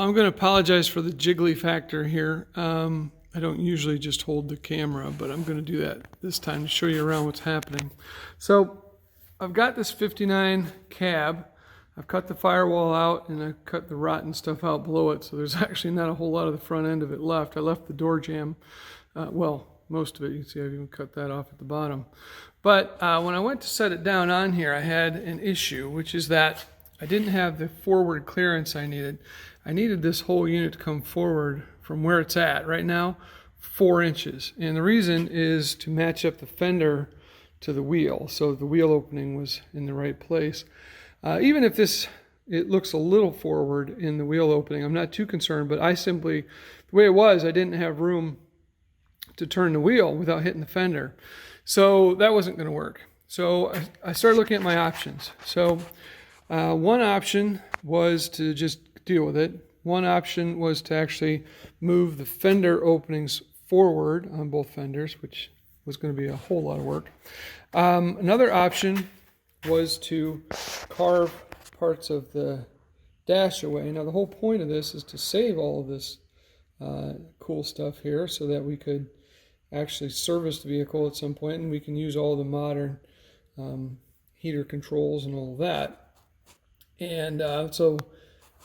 Well, I'm going to apologize for the jiggly factor here. I don't usually just hold the camera, but I'm going to do that this time to show you around what's happening. So I've got this 59 cab. I've cut the firewall out and I cut the rotten stuff out below it, so there's actually not a whole lot of the front end of it left. I left the door jamb, well, most of it. You can see I've even cut that off at the bottom. But when I went to set it down on here, I had an issue, which is that I didn't have the forward clearance I needed. I needed this whole unit to come forward from where it's at right now, 4 inches. And the reason is to match up the fender to the wheel, so the wheel opening was in the right place. Even if it looks a little forward in the wheel opening, I'm not too concerned, but the way it was, I didn't have room to turn the wheel without hitting the fender. So that wasn't going to work. So I started looking at my options. So one option was to just deal with it. One option was to actually move the fender openings forward on both fenders, which was going to be a whole lot of work. Another option was to carve parts of the dash away. Now the whole point of this is to save all of this cool stuff here so that we could actually service the vehicle at some point and we can use all the modern heater controls and all of that. And so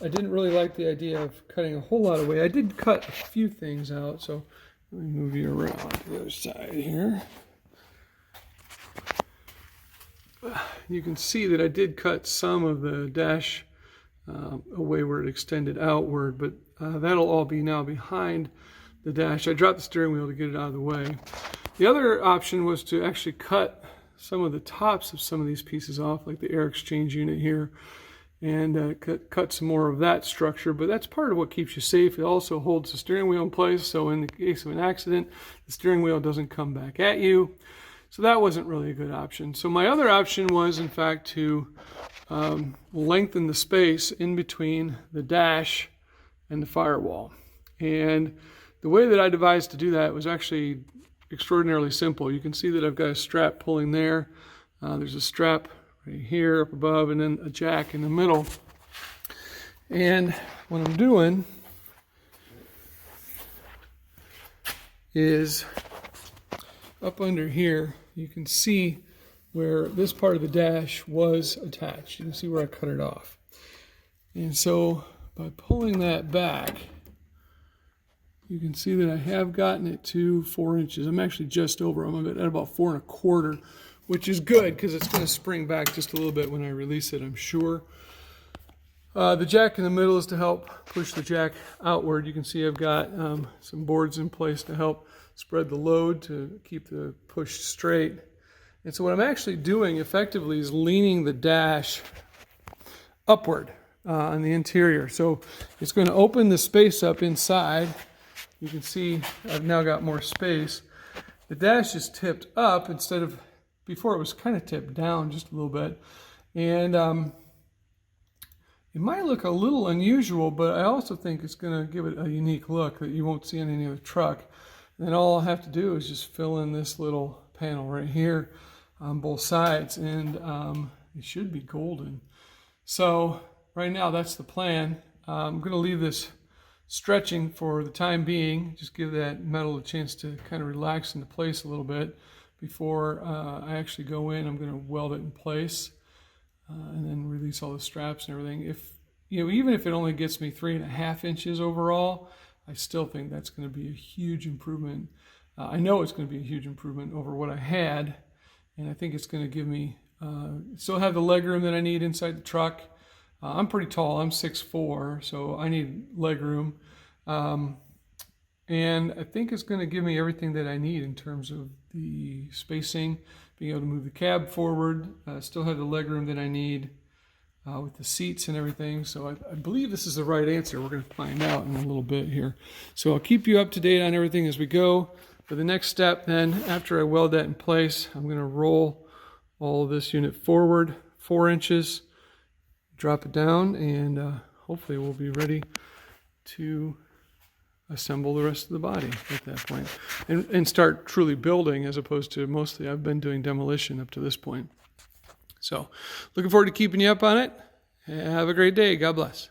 I didn't really like the idea of cutting a whole lot away. I did cut a few things out, so let me move you around to the other side here. You can see that I did cut some of the dash away where it extended outward, but that'll all be now behind the dash. I dropped the steering wheel to get it out of the way. The other option was to actually cut some of the tops of some of these pieces off, like the air exchange unit here, and cut some more of that structure, but that's part of what keeps you safe. It also holds the steering wheel in place, so in the case of an accident, the steering wheel doesn't come back at you. So that wasn't really a good option. So my other option was, in fact, to lengthen the space in between the dash and the firewall. And the way that I devised to do that was actually extraordinarily simple. You can see that I've got a strap pulling there. There's a strap right here up above, and then a jack in the middle. And what I'm doing is up under here, you can see where this part of the dash was attached. You can see where I cut it off. And so by pulling that back, you can see that I have gotten it to 4 inches. I'm actually just over. I'm at about 4 1/4, which is good because it's going to spring back just a little bit when I release it, I'm sure. The jack in the middle is to help push the jack outward. You can see I've got some boards in place to help spread the load to keep the push straight. And so what I'm actually doing effectively is leaning the dash upward on the interior. So it's going to open the space up inside. You can see I've now got more space. The dash is tipped up instead of, before it was kind of tipped down just a little bit. And it might look a little unusual, but I also think it's going to give it a unique look that you won't see on any other truck. And then all I'll have to do is just fill in this little panel right here on both sides, and it should be golden. So right now that's the plan. I'm going to leave this stretching for the time being, just give that metal a chance to kind of relax into place a little bit before I actually go in. I'm going to weld it in place and then release all the straps and everything. If even if it only gets me 3.5 inches overall, I still think that's going to be a huge improvement. I know it's going to be a huge improvement over what I had, and I think it's going to give me still have the legroom that I need inside the truck. I'm pretty tall. I'm 6'4", so I need legroom. And I think it's going to give me everything that I need in terms of the spacing, being able to move the cab forward, still have the legroom that I need with the seats and everything. So I believe this is the right answer. We're going to find out in a little bit here. So I'll keep you up to date on everything as we go. For the next step then, after I weld that in place, I'm going to roll all of this unit forward 4 inches, drop it down, and hopefully we'll be ready to assemble the rest of the body at that point and start truly building, as opposed to mostly I've been doing demolition up to this point. So looking forward to keeping you up on it. Have a great day. God bless.